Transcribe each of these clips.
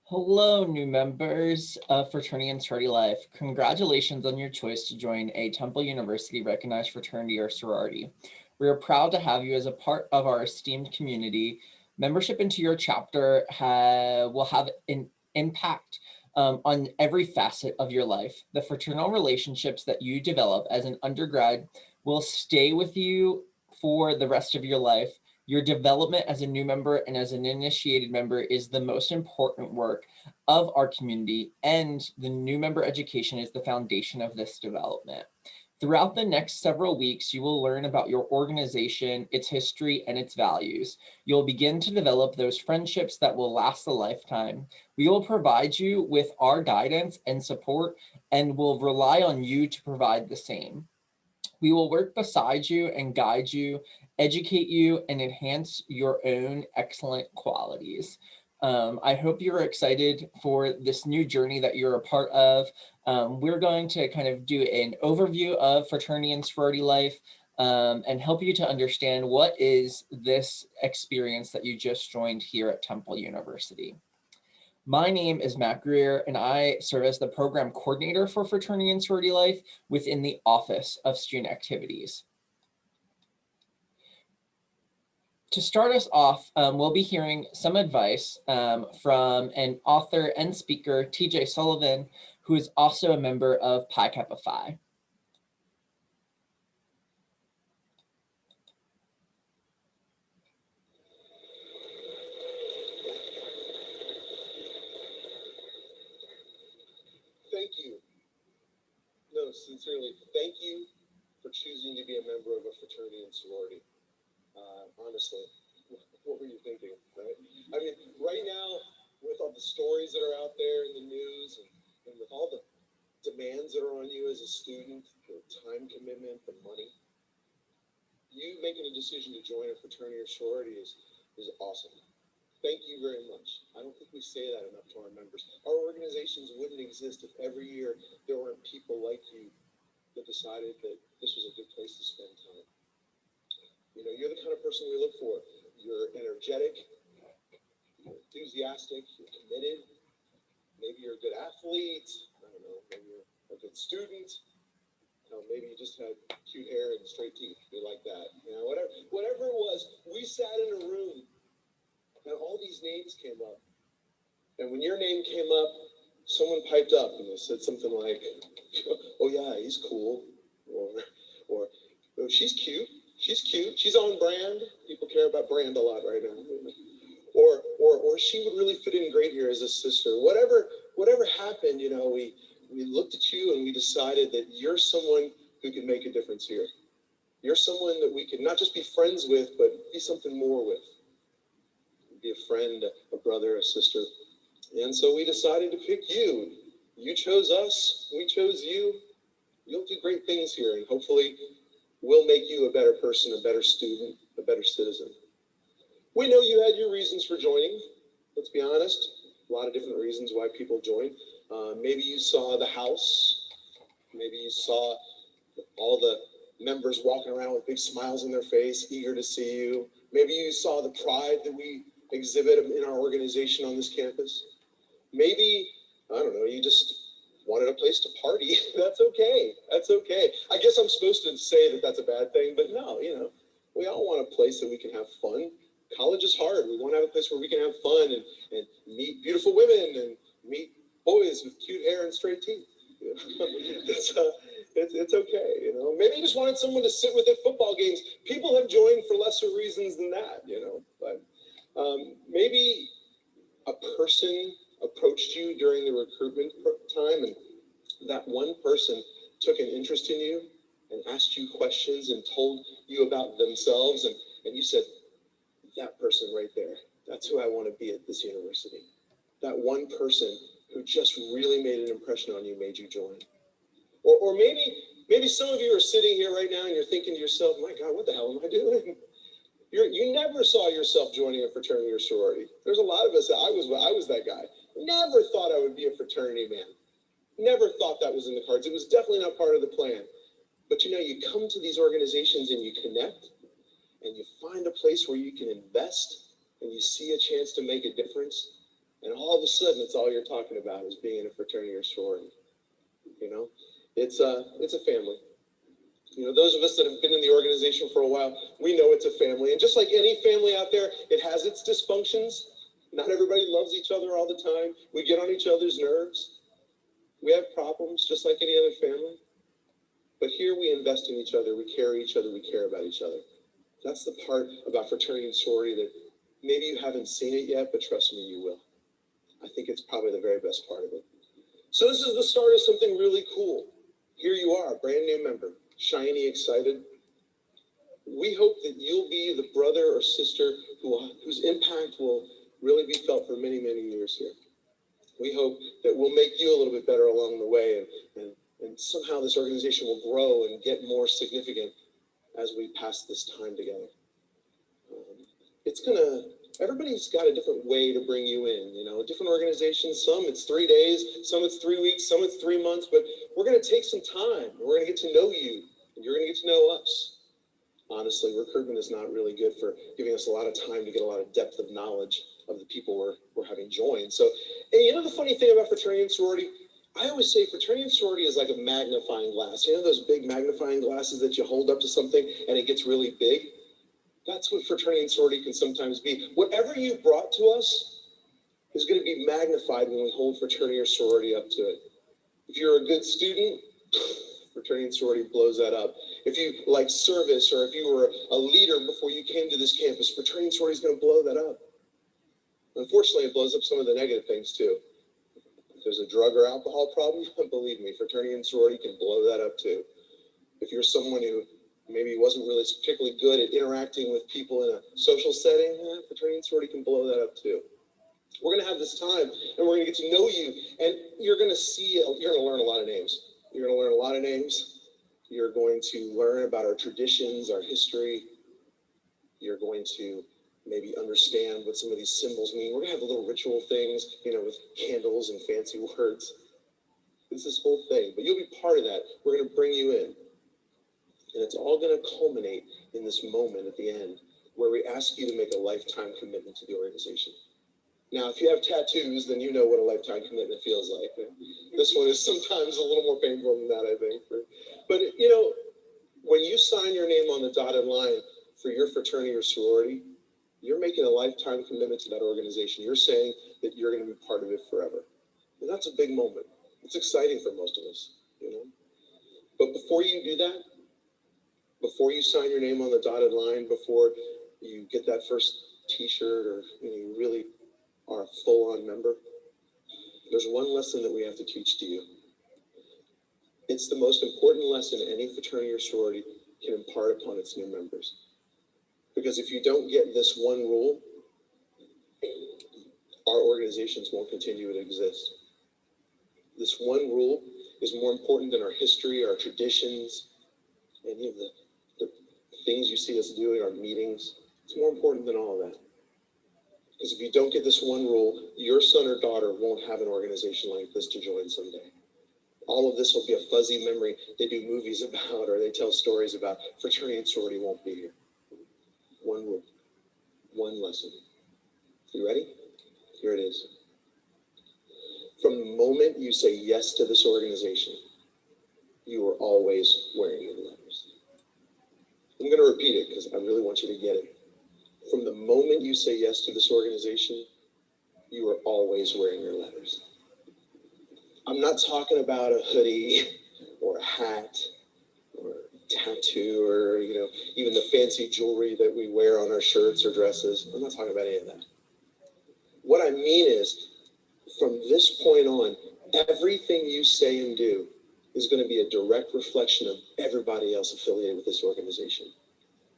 Hello, new members of Fraternity and Sorority Life. Congratulations on your choice to join a Temple University recognized fraternity or sorority. We are proud to have you as a part of our esteemed community. Membership into your chapter will have an impact on every facet of your life. The fraternal relationships that you develop as an undergrad will stay with you for the rest of your life. Your development as a new member and as an initiated member is the most important work of our community, and the new member education is the foundation of this development. Throughout the next several weeks, you will learn about your organization, its history, and its values. You'll begin to develop those friendships that will last a lifetime. We will provide you with our guidance and support, and will rely on you to provide the same. We will work beside you and guide you, educate you, and enhance your own excellent qualities. I hope you're excited for this new journey that you're a part of. We're going to kind of do an overview of fraternity and sorority life, and help you to understand what is this experience that you just joined here at Temple University. My name is Matt Greer, and I serve as the program coordinator for Fraternity and Sorority Life within the Office of Student Activities. To start us off, we'll be hearing some advice from an author and speaker, TJ Sullivan, who is also a member of Pi Kappa Phi. Thank you. No, sincerely, thank you for choosing to be a member of a fraternity and sorority. Honestly, what were you thinking, right? I mean, right now, with all the stories that are out there in the news and with all the demands that are on you as a student, the time commitment, the money, you making a decision to join a fraternity or sorority is awesome. Thank you very much. I don't think we say that enough to our members. Our organizations wouldn't exist if every year there weren't people like you that decided that this was a good place to spend time. You know, you're the kind of person we look for. You're energetic, you're enthusiastic, you're committed. Maybe you're a good athlete. I don't know, maybe you're a good student. Maybe you just had cute hair and straight teeth. We like that. You know, whatever it was, we sat in a room and all these names came up. And when your name came up, someone piped up and they said something like, "Oh yeah, he's cool," or "Oh, she's cute. She's cute. She's on brand." People care about brand a lot right now. Or "She would really fit in great here as a sister." Whatever happened, you know, we looked at you and we decided that you're someone who can make a difference here. You're someone that we could not just be friends with, but be something more with. Be a friend, a brother, a sister. And so we decided to pick you. You chose us, we chose you. You'll do great things here, and hopefully we'll make you a better person, a better student, a better citizen. We know you had your reasons for joining. Let's be honest, a lot of different reasons why people join. Maybe you saw the house. Maybe you saw all the members walking around with big smiles on their face, eager to see you. Maybe you saw the pride that we exhibit in our organization on this campus. Maybe, I don't know, you just wanted a place to party. That's okay. That's okay. I guess I'm supposed to say that that's a bad thing, but no, you know, we all want a place that we can have fun. College is hard. We want to have a place where we can have fun and meet beautiful women and meet boys with cute hair and straight teeth. It's okay, you know. Maybe you just wanted someone to sit with at football games. People have joined for lesser reasons than that, you know. But maybe a person approached you during the recruitment time, and that one person took an interest in you and asked you questions and told you about themselves, and you said, "That person right there, that's who I want to be at this university." That one person who just really made an impression on you made you join. Or maybe some of you are sitting here right now and you're thinking to yourself, "My God, what the hell am I doing?" You never saw yourself joining a fraternity or sorority. There's a lot of us. I was that guy. Never thought I would be a fraternity man. Never thought that was in the cards. It was definitely not part of the plan. But you know, you come to these organizations and you connect, and you find a place where you can invest, and you see a chance to make a difference, And all of a sudden, it's all you're talking about is being in a fraternity or sorority. You know, it's a family. You know, those of us that have been in the organization for a while, we know it's a family. And just like any family out there, it has its dysfunctions. Not everybody loves each other all the time. We get on each other's nerves. We have problems just like any other family. But here we invest in each other. We carry each other. We care about each other. That's the part about fraternity and sorority that maybe you haven't seen it yet, but trust me, you will. I think it's probably the very best part of it. So this is the start of something really cool. Here you are, a brand new member, shiny, excited. We hope that you'll be the brother or sister whose impact will really be felt for many, many years here. We hope that we'll make you a little bit better along the way, and somehow this organization will grow and get more significant as we pass this time together. Everybody's got a different way to bring you in, you know, different organizations. Some it's 3 days, some it's 3 weeks, some it's 3 months, but we're going to take some time. We're going to get to know you, and you're going to get to know us. Honestly, recruitment is not really good for giving us a lot of time to get a lot of depth of knowledge of the people we're having join. So, and you know the funny thing about fraternity and sorority, I always say fraternity and sorority is like a magnifying glass. You know those big magnifying glasses that you hold up to something and it gets really big? That's what fraternity and sorority can sometimes be. Whatever you brought to us is going to be magnified when we hold fraternity or sorority up to it. If you're a good student, fraternity and sorority blows that up. If you like service, or if you were a leader before you came to this campus, fraternity and sorority is going to blow that up. Unfortunately, it blows up some of the negative things too. If there's a drug or alcohol problem, believe me, fraternity and sorority can blow that up too. If you're someone who maybe wasn't really particularly good at interacting with people in a social setting, fraternity and sorority can blow that up too. We're going to have this time, and we're going to get to know you, and you're going to learn a lot of names. You're going to learn a lot of names. You're going to learn about our traditions, our history. You're going to maybe understand what some of these symbols mean. We're going to have little ritual things, you know, with candles and fancy words. It's this whole thing, but you'll be part of that. We're going to bring you in. And it's all going to culminate in this moment at the end where we ask you to make a lifetime commitment to the organization. Now, if you have tattoos, then you know what a lifetime commitment feels like. This one is sometimes a little more painful than that, I think. But you know, when you sign your name on the dotted line for your fraternity or sorority, you're making a lifetime commitment to that organization. You're saying that you're going to be part of it forever. And that's a big moment. It's exciting for most of us, you know. But before you do that, before you sign your name on the dotted line, before you get that first t-shirt, or you really are a full-on member, there's one lesson that we have to teach to you. It's the most important lesson any fraternity or sorority can impart upon its new members. Because if you don't get this one rule, our organizations won't continue to exist. This one rule is more important than our history, our traditions, any of the things you see us doing, our meetings. It's more important than all of that. Because if you don't get this one rule, your son or daughter won't have an organization like this to join someday. All of this will be a fuzzy memory they do movies about, or they tell stories about. Fraternity and sorority won't be here. One rule, one lesson. You ready? Here it is. From the moment you say yes to this organization, you are always wearing your letters. I'm going to repeat it because I really want you to get it. From the moment you say yes to this organization, you are always wearing your letters. I'm not talking about a hoodie or a hat or a tattoo or, even the fancy jewelry that we wear on our shirts or dresses. I'm not talking about any of that. What I mean is, from this point on, everything you say and do is going to be a direct reflection of everybody else affiliated with this organization.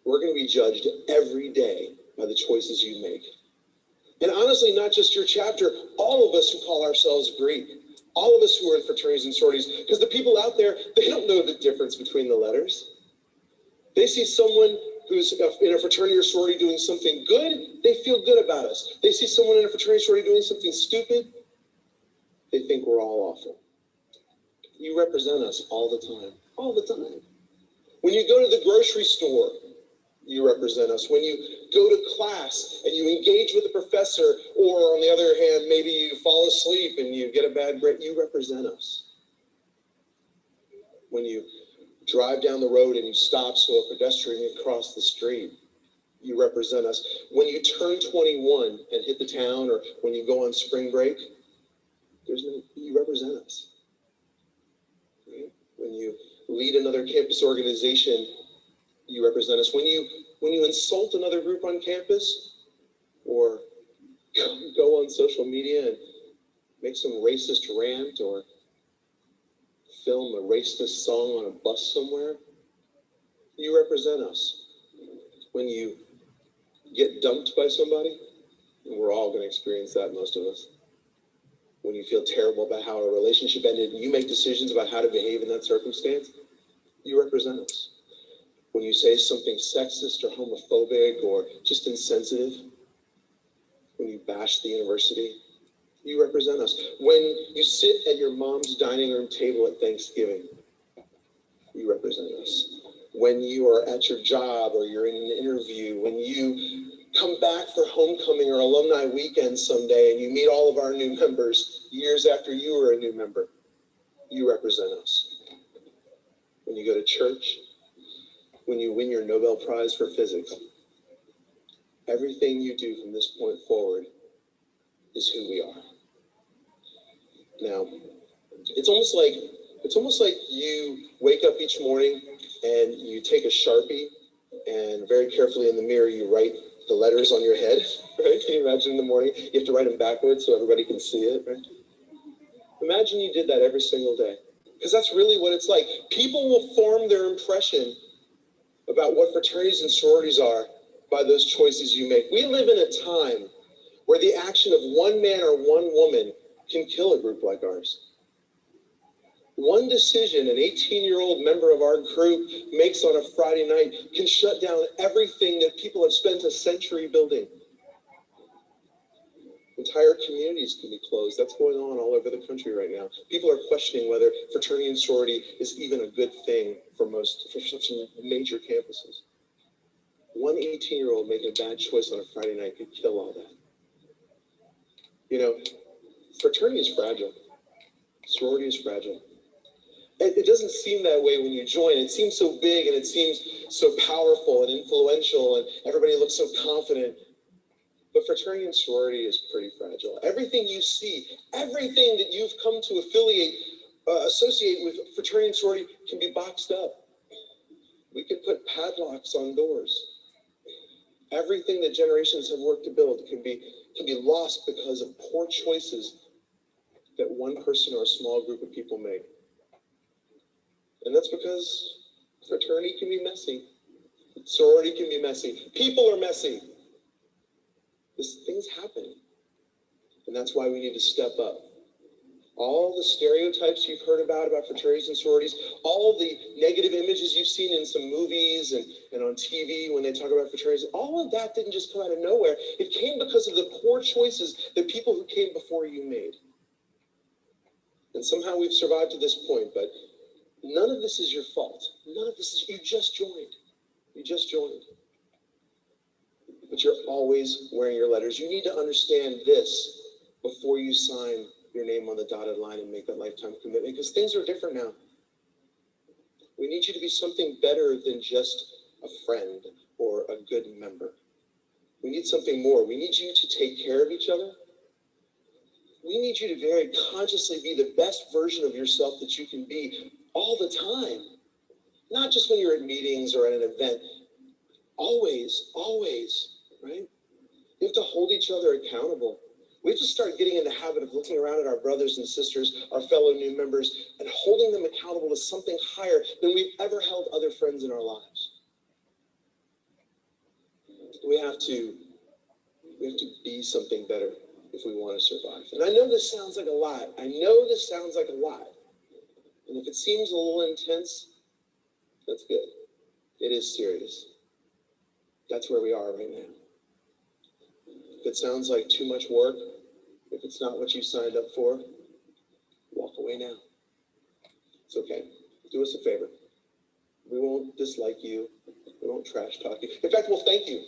We're going to be judged every day by the choices you make. And honestly, not just your chapter, all of us who call ourselves Greek, all of us who are in fraternities and sororities, because the people out there, they don't know the difference between the letters. They see someone who's in a fraternity or sorority doing something good, they feel good about us. They see someone in a fraternity or sorority doing something stupid, they think we're all awful. You represent us all the time, all the time. When you go to the grocery store, you represent us. When you go to class and you engage with the professor, or on the other hand, maybe you fall asleep and you get a bad grade, you represent us. When you drive down the road and you stop so a pedestrian can cross the street, you represent us. When you turn 21 and hit the town, or when you go on spring break, you represent us. Right? When you lead another campus organization, you represent us. When you insult another group on campus, or go on social media and make some racist rant, or film a racist song on a bus somewhere, you represent us. When you get dumped by somebody, and we're all going to experience that, most of us. When you feel terrible about how a relationship ended, and you make decisions about how to behave in that circumstance, you represent us. When you say something sexist or homophobic or just insensitive, when you bash the university, you represent us. When you sit at your mom's dining room table at Thanksgiving, you represent us. When you are at your job or you're in an interview, when you come back for homecoming or alumni weekend someday and you meet all of our new members years after you were a new member, you represent us. When you go to church, when you win your Nobel Prize for physics, everything you do from this point forward is who we are. Now, it's almost like you wake up each morning and you take a Sharpie and very carefully in the mirror you write the letters on your head, right? Can you imagine in the morning you have to write them backwards so everybody can see it, right? Imagine you did that every single day, because that's really what it's like. People will form their impression about what fraternities and sororities are by those choices you make. We live in a time where the action of one man or one woman can kill a group like ours. One decision an 18-year-old member of our group makes on a Friday night can shut down everything that people have spent a century building. Entire communities can be closed. That's going on all over the country right now. People are questioning whether fraternity and sorority is even a good thing for some major campuses. One 18-year-old making a bad choice on a Friday night could kill all that. You know, fraternity is fragile. Sorority is fragile. It doesn't seem that way when you join. It seems so big and it seems so powerful and influential and everybody looks so confident. But fraternity and sorority is pretty fragile. Everything you see, everything that you've come to associate with fraternity and sorority can be boxed up. We can put padlocks on doors. Everything that generations have worked to build can be lost because of poor choices that one person or a small group of people make. And that's because fraternity can be messy. Sorority can be messy. People are messy. Things happen. And that's why we need to step up. All the stereotypes you've heard about fraternities and sororities, all the negative images you've seen in some movies and on TV when they talk about fraternities, all of that didn't just come out of nowhere. It came because of the poor choices that people who came before you made. And somehow we've survived to this point, but none of this is your fault. None of this is, you just joined. You just joined. But you're always wearing your letters. You need to understand this before you sign your name on the dotted line and make that lifetime commitment, because things are different now. We need you to be something better than just a friend or a good member. We need something more. We need you to take care of each other. We need you to very consciously be the best version of yourself that you can be all the time. Not just when you're at meetings or at an event. Always, right? We have to hold each other accountable. We have to start getting in the habit of looking around at our brothers and sisters, our fellow new members, and holding them accountable to something higher than we've ever held other friends in our lives. We have to be something better if we want to survive. And I know this sounds like a lot. And if it seems a little intense, that's good. It is serious. That's where we are right now. If it sounds like too much work, if it's not what you signed up for, walk away now. It's okay. Do us a favor. We won't dislike you. We won't trash talk you. In fact, we'll thank you.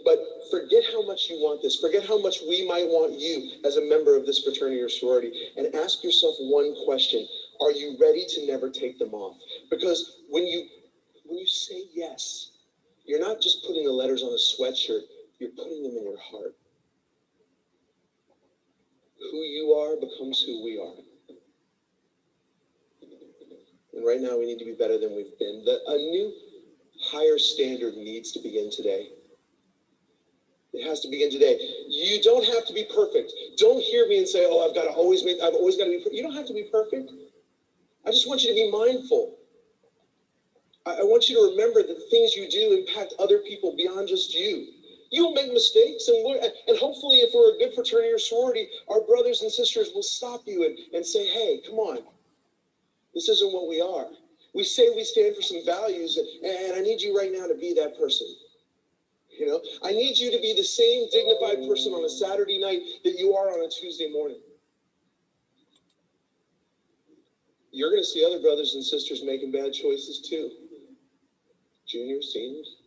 But forget how much you want this. Forget how much we might want you as a member of this fraternity or sorority, and ask yourself one question. Are you ready to never take them off? Because when you say yes, you're not just putting the letters on a sweatshirt, you're putting them in your heart. Who you are becomes who we are. And right now we need to be better than we've been. A new higher standard needs to begin today. It has to begin today. You don't have to be perfect. Don't hear me and say, oh, I've always got to be perfect. You don't have to be perfect. I just want you to be mindful. I want you to remember that the things you do impact other people beyond just you. You'll make mistakes, and hopefully if we're a good fraternity or sorority, our brothers and sisters will stop you and say, hey, come on, this isn't what we are. We say we stand for some values, and I need you right now to be that person. You know, I need you to be the same dignified person on a Saturday night that you are on a Tuesday morning. You're going to see other brothers and sisters making bad choices too. Juniors, seniors.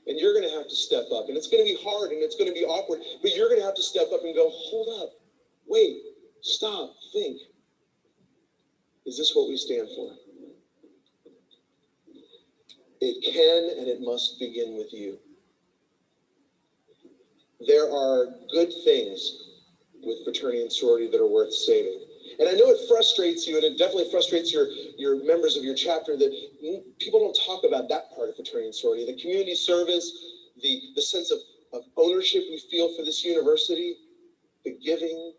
And you're going to have to step up. And it's going to be hard and it's going to be awkward. But you're going to have to step up and go, hold up. Wait. Stop. Think. Is this what we stand for? It can and it must begin with you. There are good things with fraternity and sorority that are worth saving. And I know it frustrates you, and it definitely frustrates your members of your chapter that people don't talk about that part of fraternity and sorority. The community service, the sense of ownership we feel for this university, the giving,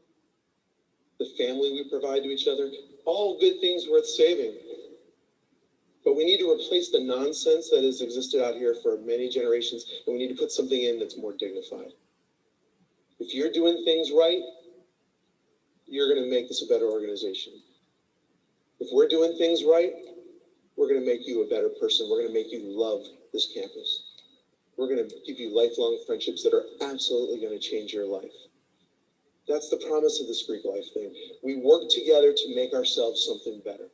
the family we provide to each other, all good things worth saving. But we need to replace the nonsense that has existed out here for many generations, and we need to put something in that's more dignified. If you're doing things right, you're going to make this a better organization. If we're doing things right, we're going to make you a better person. We're going to make you love this campus. We're going to give you lifelong friendships that are absolutely going to change your life. That's the promise of this Greek life thing. We work together to make ourselves something better.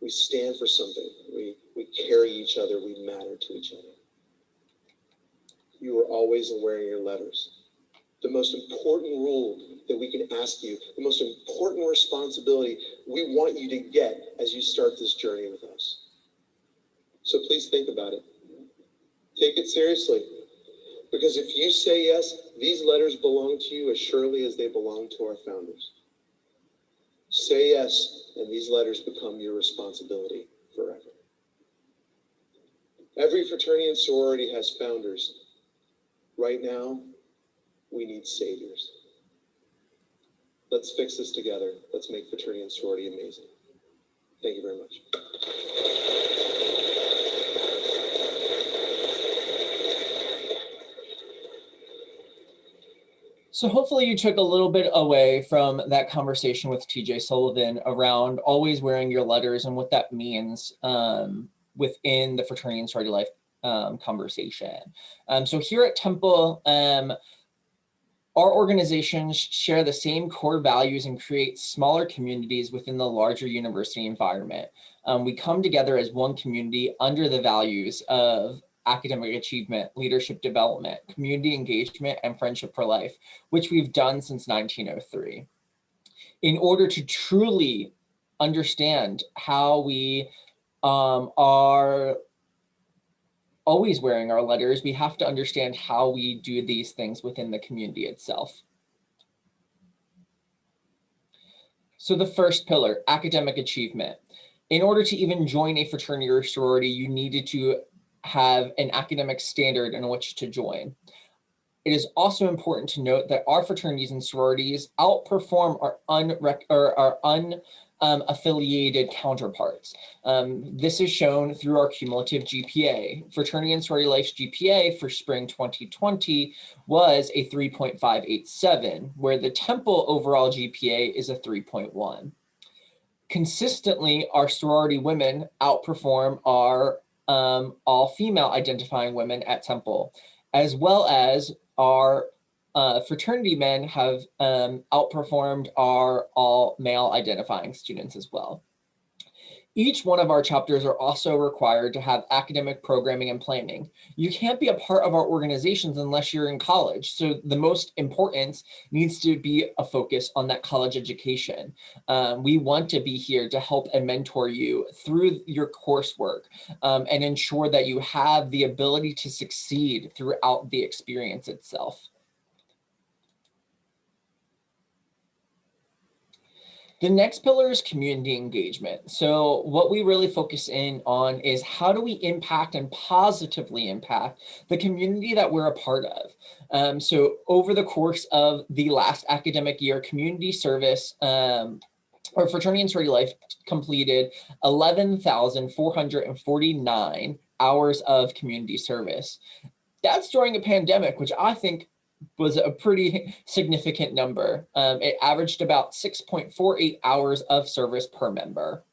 We stand for something. We carry each other. We matter to each other. You are always wearing your letters. The most important rule that we can ask you, the most important responsibility we want you to get as you start this journey with us. So please think about it. Take it seriously. Because if you say yes, these letters belong to you as surely as they belong to our founders. Say yes, and these letters become your responsibility forever. Every fraternity and sorority has founders. Right now, we need saviors. Let's fix this together. Let's make fraternity and sorority amazing. Thank you very much. So hopefully you took a little bit away from that conversation with TJ Sullivan around always wearing your letters and what that means within the fraternity and sorority life conversation. So here at Temple, our organizations share the same core values and create smaller communities within the larger university environment. We come together as one community under the values of academic achievement, leadership development, community engagement, and friendship for life, which we've done since 1903. In order to truly understand how we are always wearing our letters, we have to understand how we do these things within the community itself. So the first pillar, academic achievement. In order to even join a fraternity or sorority, you needed to have an academic standard in which to join. It is also important to note that our fraternities and sororities outperform our unaffiliated counterparts. This is shown through our cumulative GPA. Fraternity and sorority life's GPA for spring 2020 was a 3.587, where the Temple overall GPA is a 3.1. Consistently, our sorority women outperform our all-female identifying women at Temple, as well as our fraternity men have outperformed our all-male identifying students as well. Each one of our chapters are also required to have academic programming and planning. You can't be a part of our organizations unless you're in college. So the most importance needs to be a focus on that college education. We want to be here to help and mentor you through your coursework and ensure that you have the ability to succeed throughout the experience itself. The next pillar is community engagement. So what we really focus in on is how do we impact and positively impact the community that we're a part of. So over the course of the last academic year, community service or Fraternity and Sorority Life completed 11,449 hours of community service. That's during a pandemic, which I think was a pretty significant number. It averaged about 6.48 hours of service per member.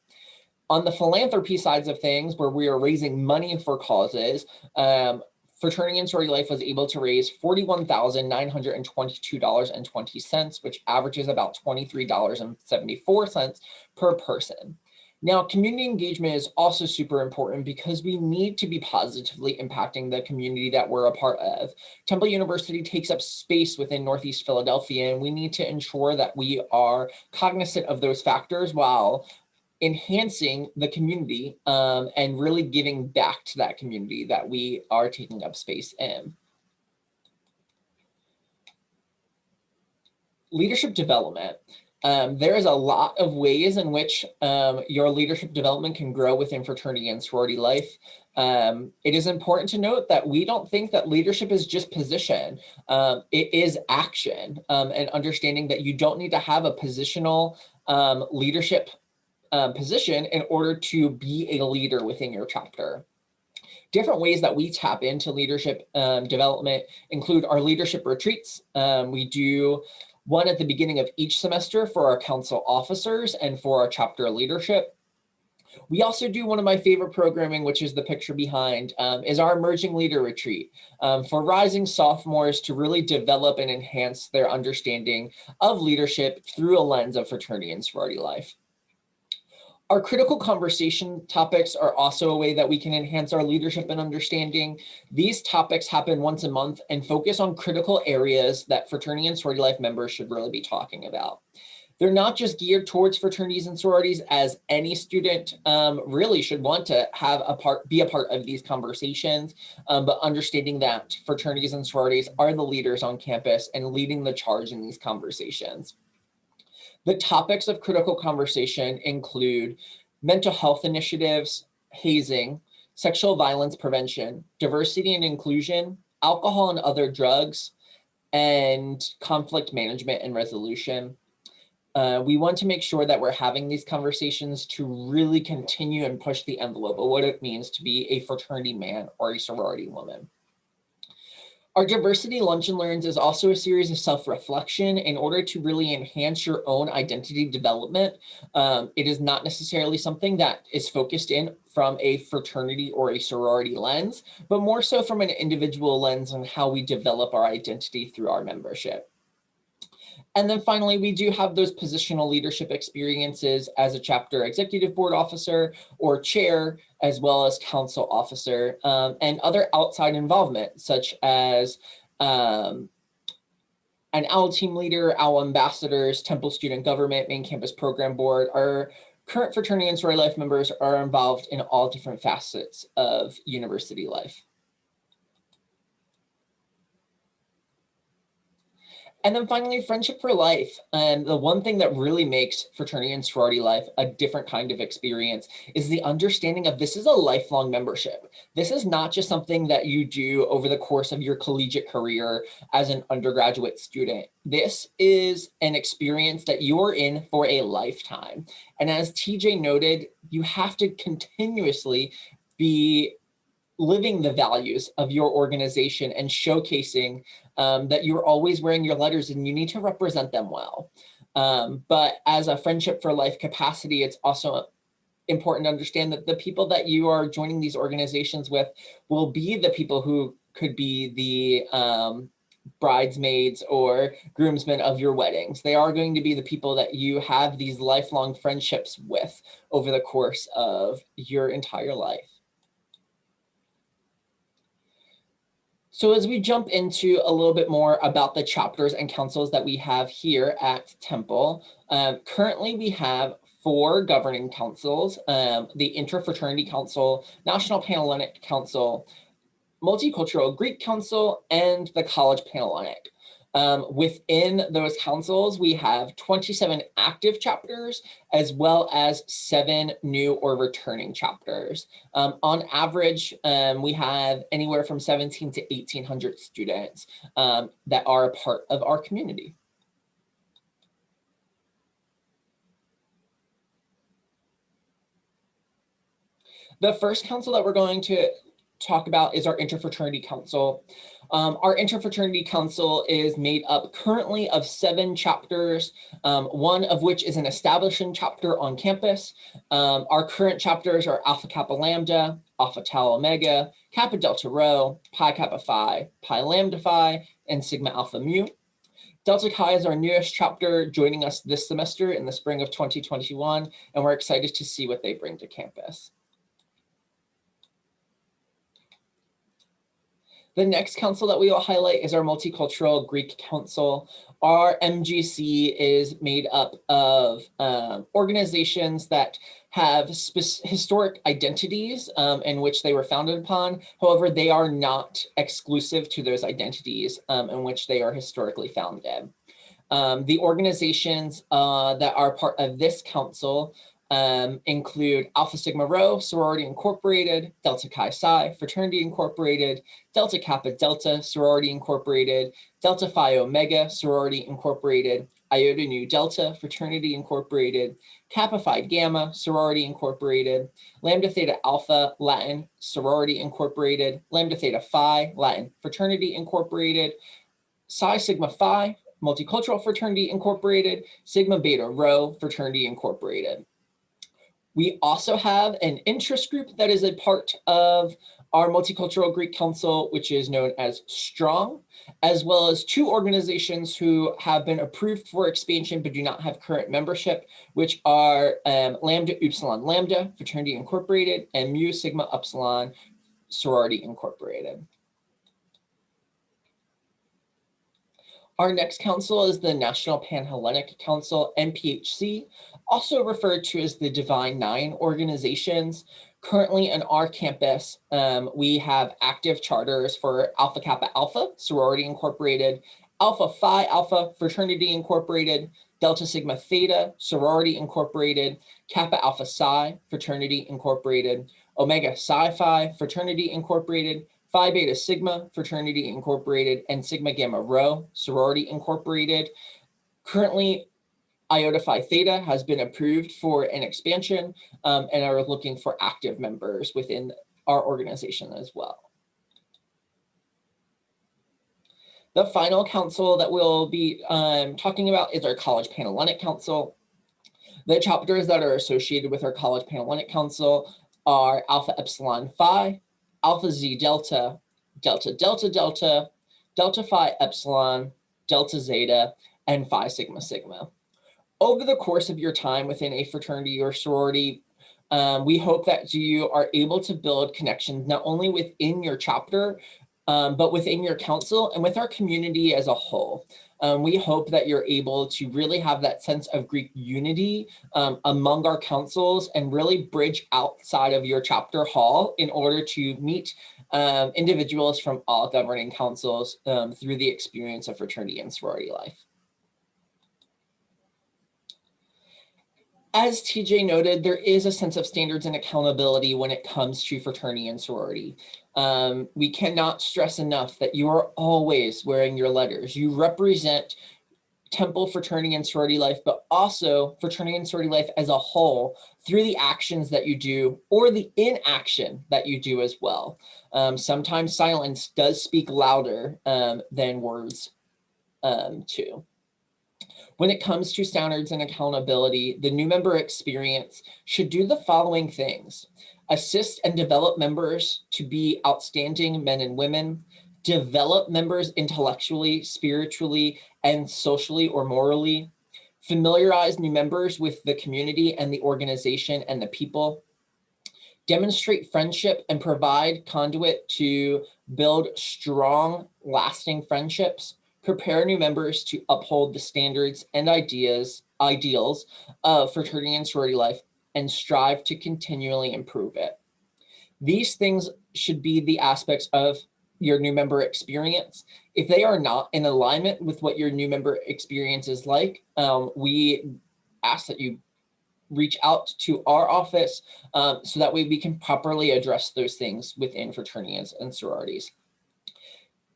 On the philanthropy sides of things, where we are raising money for causes, Fraternity and Sorority Life was able to raise $41,922.20, which averages about $23.74 per person. Now, community engagement is also super important because we need to be positively impacting the community that we're a part of. Temple University takes up space within Northeast Philadelphia, and we need to ensure that we are cognizant of those factors while enhancing the community and really giving back to that community that we are taking up space in. Leadership development. There is a lot of ways in which your leadership development can grow within Fraternity and Sorority Life. It is important to note that we don't think that leadership is just position. It is action and understanding that you don't need to have a positional leadership position in order to be a leader within your chapter. Different ways that we tap into leadership development include our leadership retreats. We do one at the beginning of each semester for our council officers and for our chapter leadership. We also do one of my favorite programming, which is the picture behind, is our Emerging Leader Retreat for rising sophomores to really develop and enhance their understanding of leadership through a lens of fraternity and sorority life. Our critical conversation topics are also a way that we can enhance our leadership and understanding. These topics happen once a month and focus on critical areas that fraternity and sorority life members should really be talking about. They're not just geared towards fraternities and sororities, as any student really should want to have be a part of these conversations, but understanding that fraternities and sororities are the leaders on campus and leading the charge in these conversations. The topics of critical conversation include mental health initiatives, hazing, sexual violence prevention, diversity and inclusion, alcohol and other drugs, and conflict management and resolution. We want to make sure that we're having these conversations to really continue and push the envelope of what it means to be a fraternity man or a sorority woman. Our Diversity Lunch and Learns is also a series of self-reflection in order to really enhance your own identity development. It is not necessarily something that is focused in from a fraternity or a sorority lens, but more so from an individual lens on how we develop our identity through our membership. And then finally, we do have those positional leadership experiences as a chapter executive board officer or chair, as well as council officer, and other outside involvement, such as an OWL team leader, OWL ambassadors, Temple student government, main campus program board. Our current fraternity and sorority life members are involved in all different facets of university life. And then finally, friendship for life. And the one thing that really makes fraternity and sorority life a different kind of experience is the understanding of this is a lifelong membership. This is not just something that you do over the course of your collegiate career as an undergraduate student. This is an experience that you're in for a lifetime. And as TJ noted, you have to continuously be living the values of your organization and showcasing that you're always wearing your letters and you need to represent them well. But as a friendship for life capacity, it's also important to understand that the people that you are joining these organizations with will be the people who could be the bridesmaids or groomsmen of your weddings. They are going to be the people that you have these lifelong friendships with over the course of your entire life. So as we jump into a little bit more about the chapters and councils that we have here at Temple, currently we have 4 governing councils, the Interfraternity Council, National Panhellenic Council, Multicultural Greek Council, and the College Panhellenic. Within those councils, we have 27 active chapters, as well as 7 new or returning chapters. On average, we have anywhere from 17 to 1,800 students that are a part of our community. The first council that we're going to talk about is our Interfraternity Council. Our Interfraternity Council is made up currently of 7 chapters, one of which is an establishing chapter on campus. Our current chapters are Alpha Kappa Lambda, Alpha Tau Omega, Kappa Delta Rho, Pi Kappa Phi, Pi Lambda Phi, and Sigma Alpha Mu. Delta Chi is our newest chapter, joining us this semester in the spring of 2021, and we're excited to see what they bring to campus. The next council that we will highlight is our Multicultural Greek Council. Our MGC is made up of organizations that have historic identities in which they were founded upon. However, they are not exclusive to those identities in which they are historically founded. The organizations that are part of this council include Alpha Sigma Rho, Sorority Incorporated, Delta Chi Psi, Fraternity Incorporated, Delta Kappa Delta, Sorority Incorporated, Delta Phi Omega, Sorority Incorporated, Iota Nu Delta, Fraternity Incorporated, Kappa Phi Gamma, Sorority Incorporated, Lambda Theta Alpha, Latin, Sorority Incorporated, Lambda Theta Phi, Latin, Fraternity Incorporated, Psi Sigma Phi, Multicultural Fraternity Incorporated, Sigma Beta Rho, Fraternity Incorporated. We also have an interest group that is a part of our Multicultural Greek Council, which is known as STRONG, as well as 2 organizations who have been approved for expansion but do not have current membership, which are Lambda Upsilon Lambda, Fraternity Incorporated, and Mu Sigma Upsilon, Sorority Incorporated. Our next council is the National Panhellenic Council, NPHC, also referred to as the Divine 9 organizations. Currently on our campus, we have active charters for Alpha Kappa Alpha, Sorority Incorporated, Alpha Phi Alpha, Fraternity Incorporated, Delta Sigma Theta, Sorority Incorporated, Kappa Alpha Psi, Fraternity Incorporated, Omega Psi Phi, Fraternity Incorporated, Phi Beta Sigma, Fraternity Incorporated, and Sigma Gamma Rho, Sorority Incorporated. Currently, Iota Phi Theta has been approved for an expansion and are looking for active members within our organization as well. The final council that we'll be talking about is our College Panhellenic Council. The chapters that are associated with our College Panhellenic Council are Alpha Epsilon Phi, Alpha Z Delta, Delta Delta Delta, Delta Phi Epsilon, Delta Zeta, and Phi Sigma Sigma. Over the course of your time within a fraternity or sorority, we hope that you are able to build connections not only within your chapter, but within your council and with our community as a whole. We hope that you're able to really have that sense of Greek unity among our councils and really bridge outside of your chapter hall in order to meet individuals from all governing councils through the experience of fraternity and sorority life. As TJ noted, there is a sense of standards and accountability when it comes to fraternity and sorority. We cannot stress enough that you are always wearing your letters. You represent Temple fraternity and sorority life, but also fraternity and sorority life as a whole through the actions that you do or the inaction that you do as well. Sometimes silence does speak louder than words too. When it comes to standards and accountability, the new member experience should do the following things: assist and develop members to be outstanding men and women, develop members intellectually, spiritually, and socially or morally, familiarize new members with the community and the organization and the people, demonstrate friendship and provide conduit to build strong, lasting friendships, prepare new members to uphold the standards and ideals of fraternity and sorority life, and strive to continually improve it. These things should be the aspects of your new member experience. If they are not in alignment with what your new member experience is like, we ask that you reach out to our office so that way we can properly address those things within fraternities and sororities.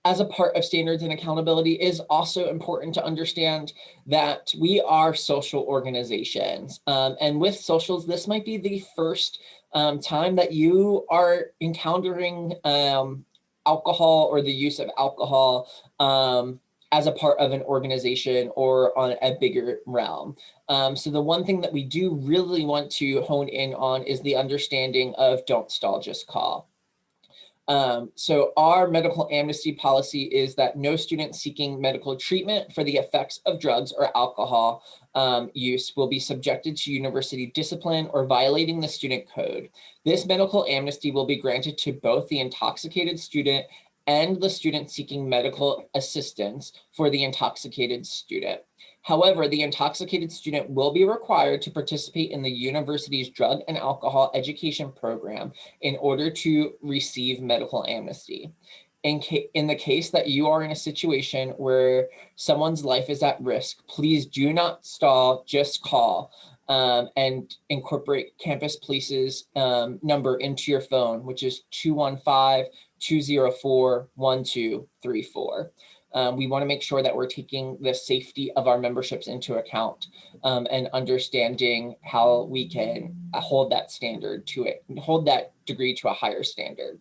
As a part of standards and accountability, it is also important to understand that we are social organizations. And with socials, this might be the first time that you are encountering alcohol or the use of alcohol as a part of an organization or on a bigger realm. So the one thing that we do really want to hone in on is the understanding of don't stall, just call. So our medical amnesty policy is that no student seeking medical treatment for the effects of drugs or alcohol use will be subjected to university discipline or violating the student code. This medical amnesty will be granted to both the intoxicated student and the student seeking medical assistance for the intoxicated student. However, the intoxicated student will be required to participate in the university's drug and alcohol education program in order to receive medical amnesty. In the case that you are in a situation where someone's life is at risk, please do not stall, just call and incorporate Campus Police's number into your phone, which is 215-204-1234. We want to make sure that we're taking the safety of our memberships into account and understanding how we can hold that standard to it, hold that degree to a higher standard.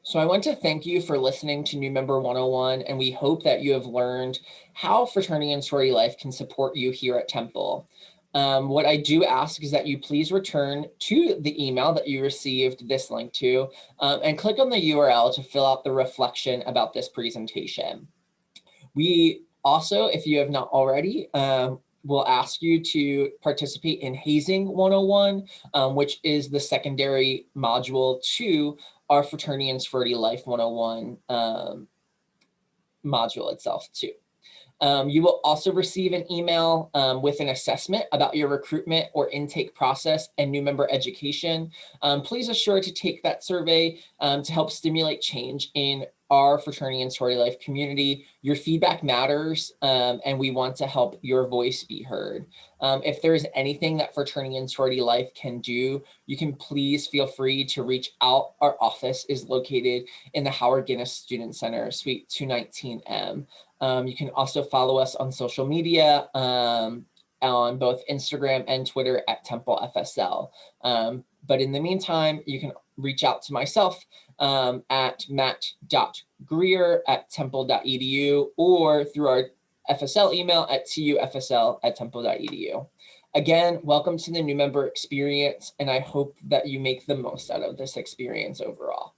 So I want to thank you for listening to New Member 101, and we hope that you have learned how fraternity and sorority life can support you here at Temple. What I do ask is that you please return to the email that you received this link to and click on the URL to fill out the reflection about this presentation. We also, if you have not already, will ask you to participate in Hazing 101, which is the secondary module to our Fraternity and Sorority Life 101 module itself too. You will also receive an email with an assessment about your recruitment or intake process and new member education. Please assure to take that survey to help stimulate change in our fraternity and sorority life community. Your feedback matters, and we want to help your voice be heard. If there's anything that fraternity and sorority life can do, you can please feel free to reach out. Our office is located in the Howard Guinness Student Center, Suite 219M. You can also follow us on social media on both Instagram and Twitter at Temple FSL. But in the meantime, you can reach out to myself at matt.greer@temple.edu or through our FSL email at tufsl@temple.edu. Again, welcome to the new member experience, and I hope that you make the most out of this experience overall.